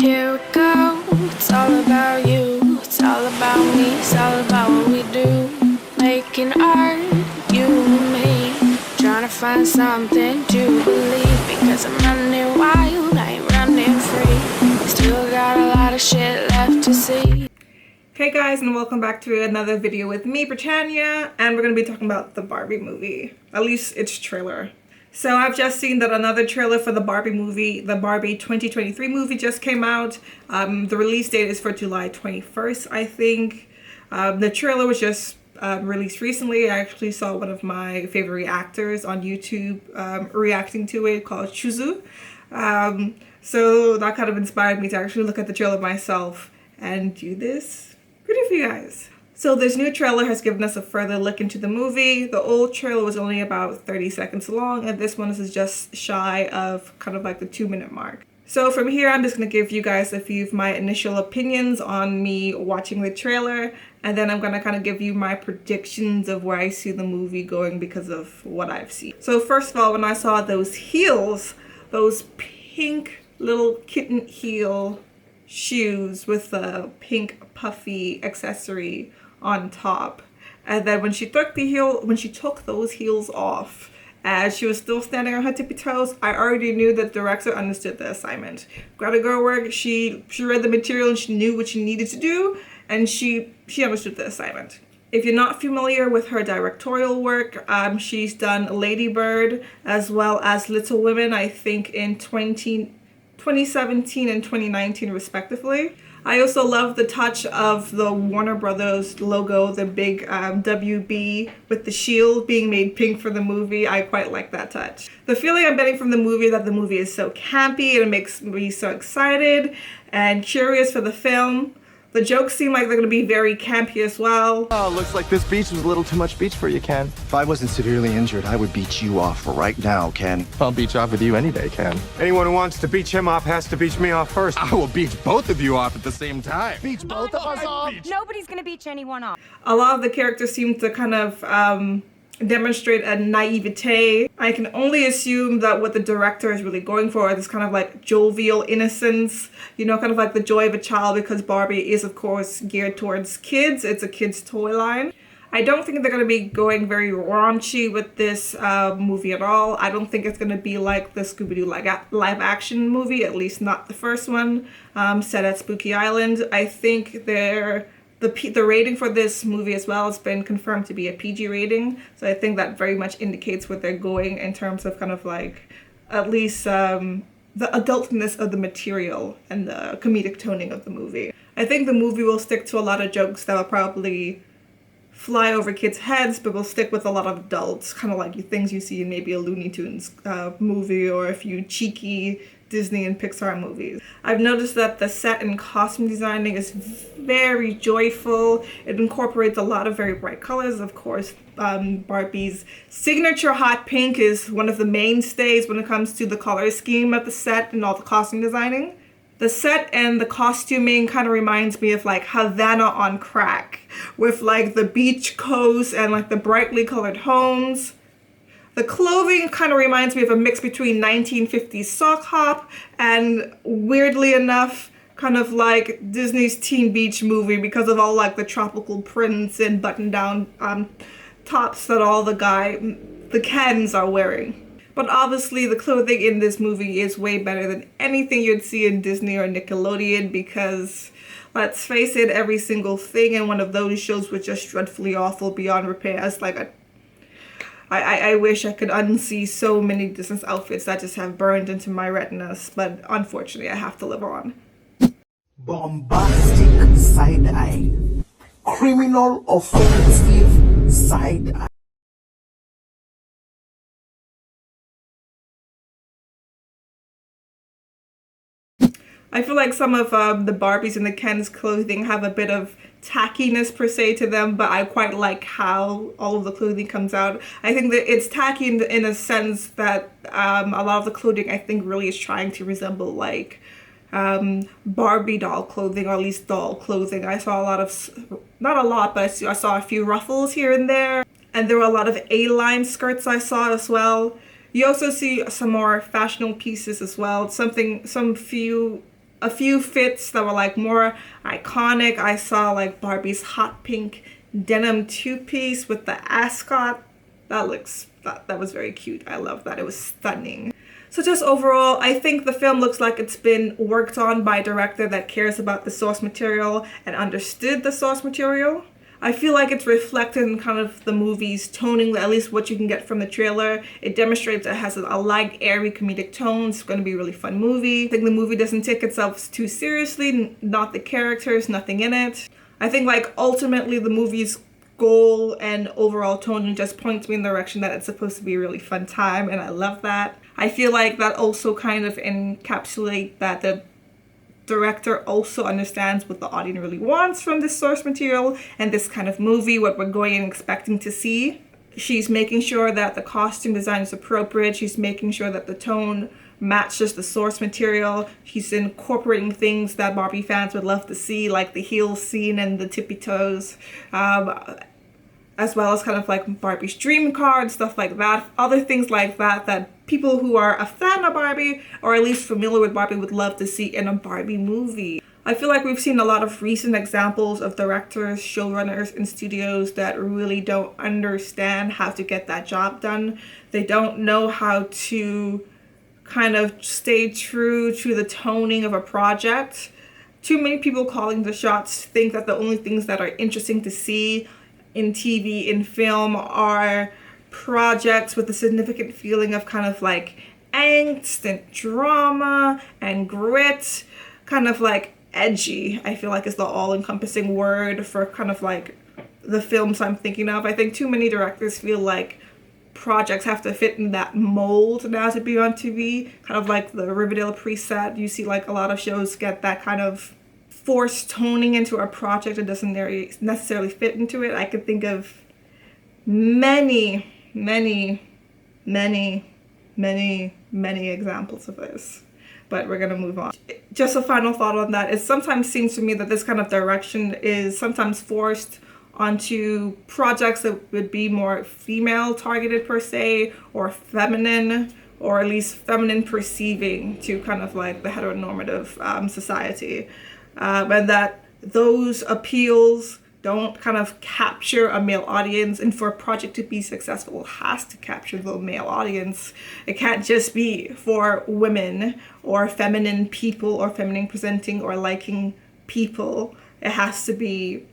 Here we go, it's all about you, it's all about me, it's all about what we do. Making art, you and me, trying to find something to believe. Because I'm running wild, I ain't running free, still got a lot of shit left to see. Hey guys, and welcome back to another video with me, Britannia, and we're going to be talking about the Barbie movie, at least its trailer. So I've just seen that another trailer for the Barbie movie, the Barbie 2023 movie just came out. The release date is for July 21st, I think. The trailer was just released recently. I actually saw one of my favorite actors on YouTube reacting to it, called Chuzu. So that kind of inspired me to actually look at the trailer myself and do this video for you guys. So this new trailer has given us a further look into the movie. The old trailer was only about 30 seconds long, and this one is just shy of kind of like the 2-minute mark. So from here, I'm just going to give you guys a few of my initial opinions on me watching the trailer, and then I'm going to kind of give you my predictions of where I see the movie going because of what I've seen. So first of all, when I saw those heels, those pink little kitten heel shoes with the pink puffy accessory on top, and then when she took those heels off as she was still standing on her tippy toes, I already knew that the director understood the assignment. Greta Gerwig, she read the material and she knew what she needed to do, and she understood the assignment. If you're not familiar with her directorial work, she's done Lady Bird as well as Little Women, I think in 2017 and 2019 respectively. I also love the touch of the Warner Brothers logo, the big WB with the shield being made pink for the movie. I quite like that touch. The feeling I'm getting from the movie is that the movie is so campy and it makes me so excited and curious for the film. The jokes seem like they're going to be very campy as well. Oh, looks like this beach was a little too much beach for you, Ken. If I wasn't severely injured, I would beat you off right now, Ken. I'll beach off with you any day, Ken. Anyone who wants to beach him off has to beach me off first. I will beach both of you off at the same time. Beach both of us off? Nobody's gonna beach anyone off. A lot of the characters seem to kind of demonstrate a naivete. I can only assume that what the director is really going for is kind of like jovial innocence, you know, kind of like the joy of a child, because Barbie is of course geared towards kids. It's a kid's toy line. I don't think they're going to be going very raunchy with this movie at all. I don't think it's going to be like the Scooby-Doo live action movie, at least not the first one, set at Spooky Island. I think the rating for this movie as well has been confirmed to be a PG rating. So I think that very much indicates what they're going in terms of kind of like at least the adultness of the material and the comedic toning of the movie. I think the movie will stick to a lot of jokes that will probably fly over kids' heads, but will stick with a lot of adults, kind of like things you see in maybe a Looney Tunes movie or a few cheeky Disney and Pixar movies. I've noticed that the set and costume designing is very joyful. It incorporates a lot of very bright colors. Of course, Barbie's signature hot pink is one of the mainstays when it comes to the color scheme of the set and all the costume designing. The set and the costuming kind of reminds me of like Havana on crack, with like the beach coast and like the brightly colored homes. The clothing kind of reminds me of a mix between 1950s sock hop and, weirdly enough, kind of like Disney's Teen Beach movie because of all like the tropical prints and button-down tops that all the Kens are wearing. But obviously the clothing in this movie is way better than anything you'd see in Disney or Nickelodeon, because let's face it, every single thing in one of those shows was just dreadfully awful beyond repair. It's like I wish I could unsee so many Disney outfits that just have burned into my retinas, but unfortunately I have to live on. Bombastic side-eye. Criminal offensive side-eye. I feel like some of the Barbies and the Kens clothing have a bit of tackiness per se to them, but I quite like how all of the clothing comes out. I think that it's tacky in a sense that a lot of the clothing I think really is trying to resemble like Barbie doll clothing, or at least doll clothing. I saw a lot of, not a lot, but I saw a few ruffles here and there, and there were a lot of A-line skirts I saw as well. You also see some more fashionable pieces as well. Some few a few fits that were like more iconic. I saw like Barbie's hot pink denim two-piece with the ascot. That was very cute. I love that. It was stunning. So just overall, I think the film looks like it's been worked on by a director that cares about the source material and understood the source material. I feel like it's reflected in kind of the movie's toning, at least what you can get from the trailer. It demonstrates it has a light, airy, comedic tone. It's going to be a really fun movie. I think the movie doesn't take itself too seriously, not the characters, nothing in it. I think like ultimately the movie's goal and overall tone just points me in the direction that it's supposed to be a really fun time, and I love that. I feel like that also kind of encapsulates that the director also understands what the audience really wants from this source material and this kind of movie, what we're going and expecting to see. She's making sure that the costume design is appropriate. She's making sure that the tone matches the source material. She's incorporating things that Barbie fans would love to see, like the heel scene and the tippy toes, as well as kind of like Barbie's dream car and stuff like that. Other things like that that people who are a fan of Barbie, or at least familiar with Barbie, would love to see in a Barbie movie. I feel like we've seen a lot of recent examples of directors, showrunners, and studios that really don't understand how to get that job done. They don't know how to kind of stay true to the toning of a project. Too many people calling the shots think that the only things that are interesting to see in TV, in film, are projects with a significant feeling of kind of like angst and drama and grit, kind of like edgy, I feel like is the all-encompassing word for kind of like the films I'm thinking of. I think too many directors feel like projects have to fit in that mold now to be on TV, kind of like the Riverdale preset. You see like a lot of shows get that kind of forced toning into a project that doesn't necessarily fit into it. I could think of many examples of this, but we're gonna move on. Just a final thought on that, it sometimes seems to me that this kind of direction is sometimes forced onto projects that would be more female targeted per se, or feminine, or at least feminine perceiving to kind of like the heteronormative society. And that those appeals don't kind of capture a male audience, and for a project to be successful, it has to capture the male audience. It can't just be for women or feminine people or feminine presenting or liking people. It has to be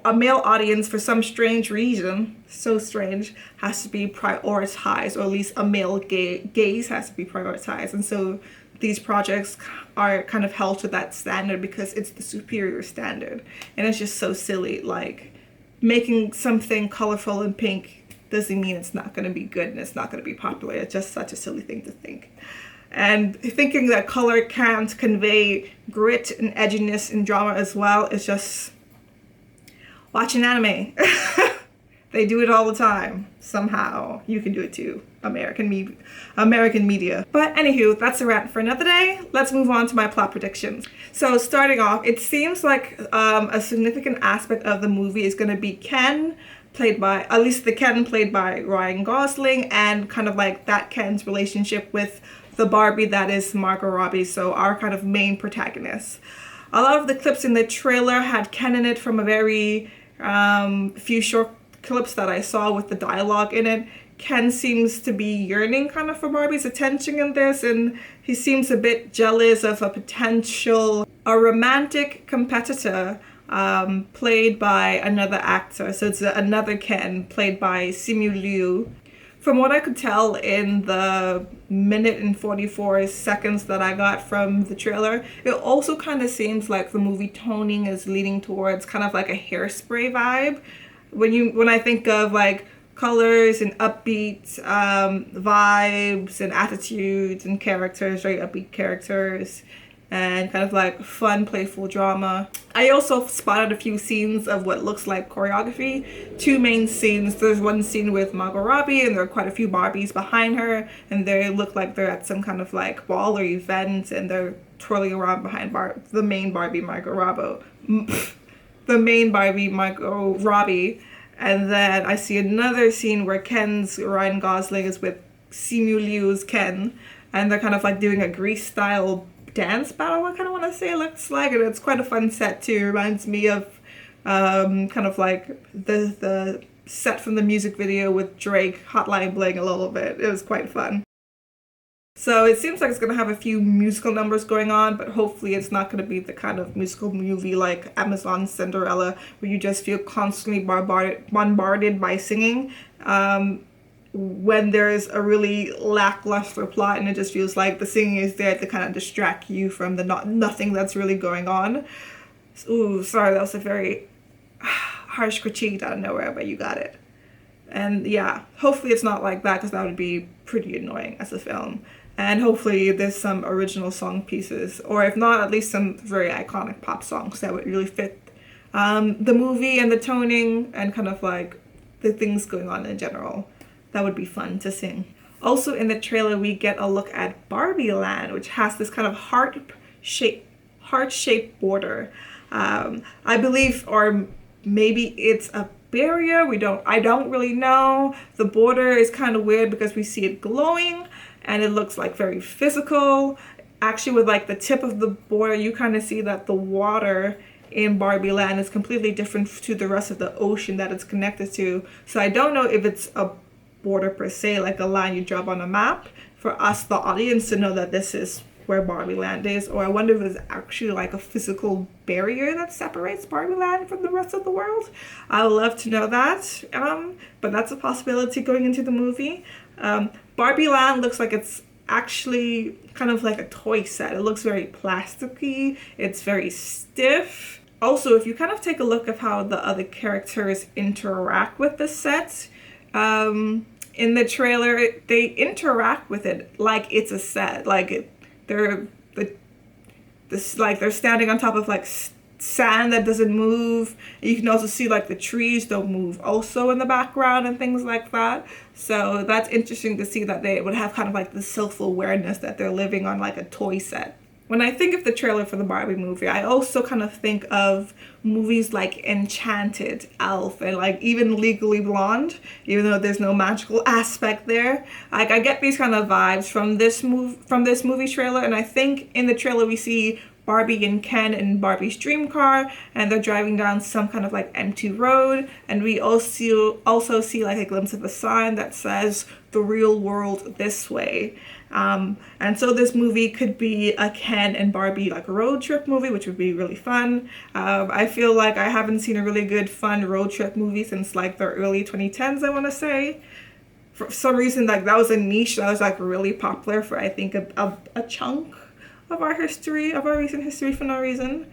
a male audience for some strange reason, so strange, has to be prioritized, or at least a male gaze has to be prioritized. And so these projects are kind of held to that standard because it's the superior standard. And it's just so silly. Like, making something colorful and pink doesn't mean it's not going to be good and it's not going to be popular. It's just such a silly thing to think. And thinking that color can't convey grit and edginess and drama as well is just watching anime. They do it all the time. Somehow you can do it too. American media. But anywho, that's a rant for another day. Let's move on to my plot predictions. So starting off, it seems like a significant aspect of the movie is going to be Ken, played by, at least the Ken played by Ryan Gosling, and kind of like that Ken's relationship with the Barbie that is Margot Robbie, so our kind of main protagonist. A lot of the clips in the trailer had Ken in it from a very few short clips that I saw with the dialogue in it. Ken seems to be yearning kind of for Barbie's attention in this, and he seems a bit jealous of a romantic competitor played by another actor. So it's another Ken played by Simu Liu. From what I could tell in the minute and 44 seconds that I got from the trailer, it also kind of seems like the movie toning is leaning towards kind of like a Hairspray vibe. When I think of like colors and upbeat vibes and attitudes and characters, very upbeat characters, and kind of like fun, playful drama. I also spotted a few scenes of what looks like choreography. Two main scenes. There's one scene with Margot Robbie, and there are quite a few Barbies behind her, and they look like they're at some kind of like ball or event, and they're twirling around behind the main Barbie, Margot Robbie. And then I see another scene where Ken's Ryan Gosling is with Simu Liu's Ken, and they're kind of like doing a Grease style dance battle, I kind of want to say it looks like, and it's quite a fun set too. It reminds me of kind of like the set from the music video with Drake, Hotline Bling, a little bit. It was quite fun. So it seems like it's going to have a few musical numbers going on, but hopefully it's not going to be the kind of musical movie like Amazon Cinderella, where you just feel constantly bombarded by singing when there's a really lackluster plot, and it just feels like the singing is there to kind of distract you from the nothing that's really going on. Ooh, sorry, that was a very harsh critique out of nowhere, but you got it. And yeah, hopefully it's not like that, because that would be pretty annoying as a film. And hopefully there's some original song pieces, or if not, at least some very iconic pop songs that would really fit the movie and the toning and kind of like the things going on in general. That would be fun to sing. Also in the trailer, we get a look at Barbie Land, which has this kind of heart-shaped border. I believe, or maybe it's a barrier. I don't really know. The border is kind of weird because we see it glowing and it looks like very physical. Actually, with like the tip of the border, you kind of see that the water in Barbie Land is completely different to the rest of the ocean that it's connected to. So I don't know if it's a border per se, like a line you drop on a map for us, the audience, to know that this is where Barbie Land is, or I wonder if it's actually like a physical barrier that separates Barbie Land from the rest of the world. I would love to know that, but that's a possibility going into the movie. Barbie Land looks like it's actually kind of like a toy set. It looks very plasticky, it's very stiff. Also, if you kind of take a look at how the other characters interact with the set, in the trailer, they interact with it like it's a set, like they're standing on top of like sand that doesn't move. You can also see like the trees don't move also in the background and things like that. So that's interesting to see that they would have kind of like the self-awareness that they're living on like a toy set. When I think of the trailer for the Barbie movie, I also kind of think of movies like Enchanted, Elf, and like even Legally Blonde, even though there's no magical aspect there. Like I get these kind of vibes from this movie trailer, and I think in the trailer we see Barbie and Ken in Barbie's dream car, and they're driving down some kind of like empty road, and we also see like a glimpse of a sign that says "The real world this way." And so this movie could be a Ken and Barbie like road trip movie, which would be really fun. I feel like I haven't seen a really good fun road trip movie since like the early 2010s, I want to say. For some reason, like that was a niche that was like really popular for I think a chunk of our history, of our recent history, for no reason.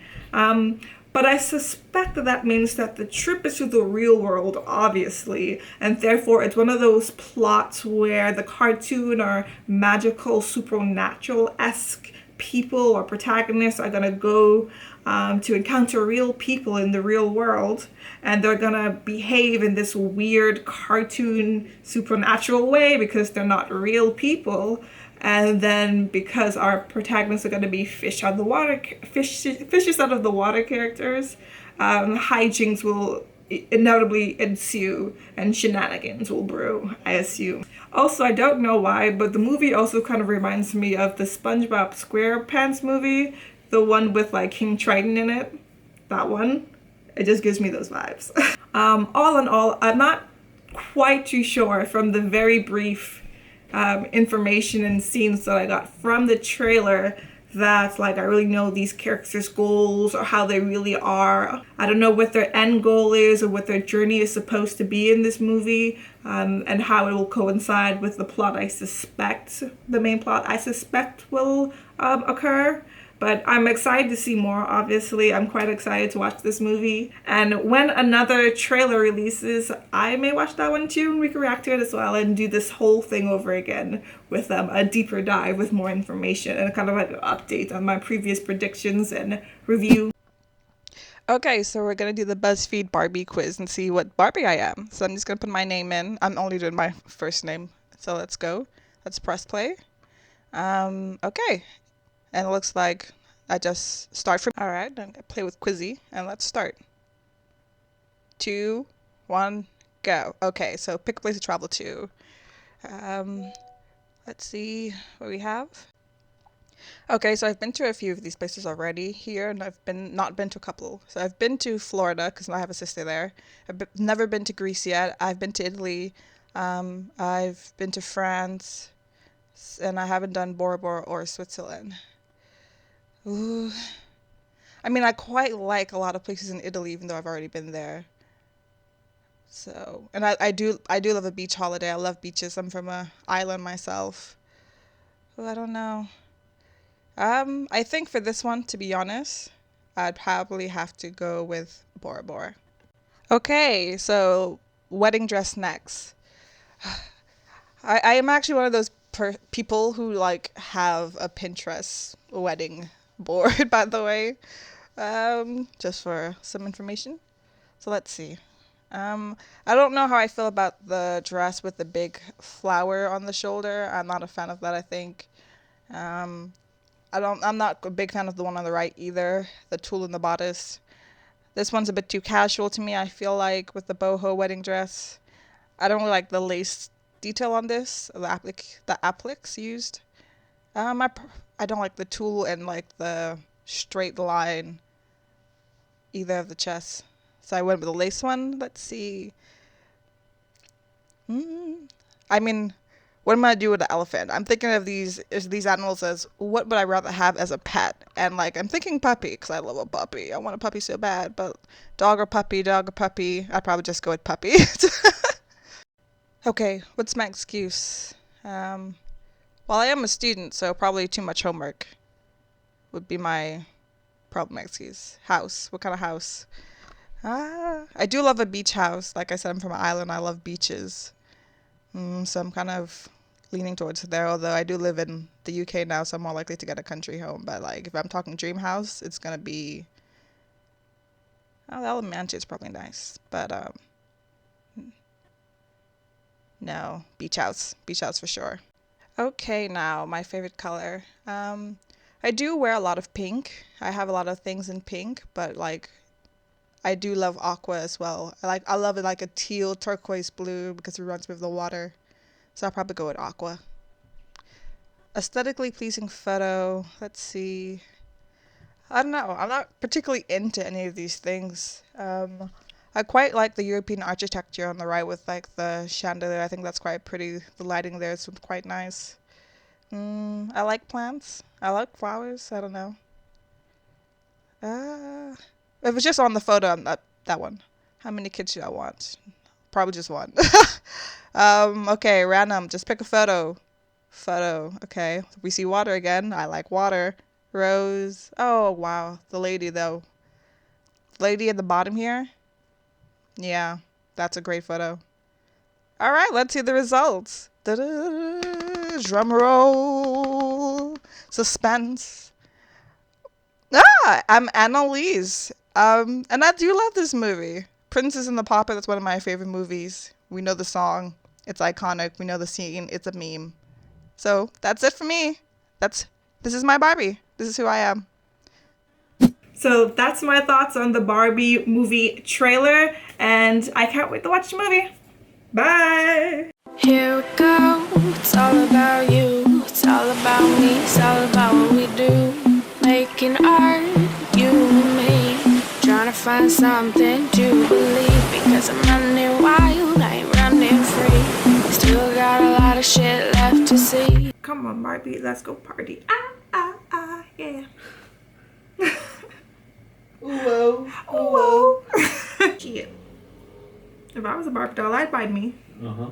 But I suspect that means that the trip is to the real world, obviously, and therefore it's one of those plots where the cartoon or magical supernatural-esque people or protagonists are gonna go to encounter real people in the real world, and they're gonna behave in this weird cartoon supernatural way because they're not real people. And then because our protagonists are going to be fishes out of the water characters, hijinks will inevitably ensue and shenanigans will brew, I assume. Also, I don't know why, but the movie also kind of reminds me of the SpongeBob SquarePants movie, the one with like King Triton in it. That one. It just gives me those vibes. All in all, I'm not quite too sure from the very brief information and scenes that I got from the trailer that like I really know these characters' goals or how they really are. I don't know what their end goal is or what their journey is supposed to be in this movie, and how it will coincide with the plot the main plot I suspect will occur. But I'm excited to see more, obviously. I'm quite excited to watch this movie. And when another trailer releases, I may watch that one too, and we can react to it as well and do this whole thing over again with a deeper dive with more information and kind of like an update on my previous predictions and review. Okay, so we're gonna do the BuzzFeed Barbie quiz and see what Barbie I am. So I'm just gonna put my name in. I'm only doing my first name, so let's go. Let's press play. Okay. And it looks like I just start from. Alright, I'm gonna play with Quizzy and let's start. 2, 1, go. Okay, so pick a place to travel to. Let's see what we have. Okay, so I've been to a few of these places already here, and I've not been to a couple. So I've been to Florida because I have a sister there. Never been to Greece yet. I've been to Italy. I've been to France, and I haven't done Bora Bora or Switzerland. Ooh. I mean, I quite like a lot of places in Italy, even though I've already been there. So, and I do love a beach holiday. I love beaches. I'm from a island myself. Oh, I don't know. I think for this one, to be honest, I'd probably have to go with Bora Bora. Okay, so wedding dress next. I am actually one of those people who like have a Pinterest wedding board, by the way, just for some information. So let's see. I don't know how I feel about the dress with the big flower on the shoulder. I'm not a fan of that, I think. Um, I'm not a big fan of the one on the right either, the tulle and the bodice. This one's a bit too casual to me, I feel like, with the boho wedding dress. I don't really like the lace detail on this, the appliques used. I don't like the tulle and like the straight line either of the chest. So I went with the lace one. Let's see. I mean, what am I gonna do with the elephant? I'm thinking of these animals as what would I rather have as a pet? And like I'm thinking puppy because I love a puppy. I want a puppy so bad, but dog or puppy, dog or puppy. I'd probably just go with puppy. Okay, what's my excuse? Well, I am a student, so probably too much homework would be my problem excuse. House. What kind of house? I do love a beach house. Like I said, I'm from an island. I love beaches. So I'm kind of leaning towards there, although I do live in the UK now, so I'm more likely to get a country home. But like if I'm talking dream house, it's gonna be the Elementary is probably nice. But no, beach house. Beach house for sure. Okay, now my favorite color. I do wear a lot of pink. I have a lot of things in pink, but like I do love aqua as well. I love it like a teal turquoise blue because it reminds me of the water. So I'll probably go with aqua. Aesthetically pleasing photo. Let's see. I don't know. I'm not particularly into any of these things. I quite like the European architecture on the right with like the chandelier. I think that's quite pretty. The lighting there is quite nice. I like plants. I like flowers. I don't know. If it's just on the photo, I'm not that one. How many kids do I want? Probably just one. Okay, random. Just pick a photo. Photo. Okay. We see water again. I like water. Rose. Oh, wow. The lady, though. Lady at the bottom here. Yeah, that's a great photo. All right, let's see the results. Da-da, drum roll. Suspense. I'm Annalise. And I do love this movie. Princess and the Pauper, that's one of my favorite movies. We know the song. It's iconic. We know the scene. It's a meme. So that's it for me. This is my Barbie. This is who I am. So that's my thoughts on the Barbie movie trailer, and I can't wait to watch the movie. Bye! Here we go, it's all about you, it's all about me, it's all about what we do. Making art, you and me, trying to find something to believe. Because I'm running wild, I ain't running free. Still got a lot of shit left to see. Come on, Barbie, let's go party. Yeah. Whoa. Whoa. Shit. If I was a Barbie doll, I'd bite me. Uh-huh.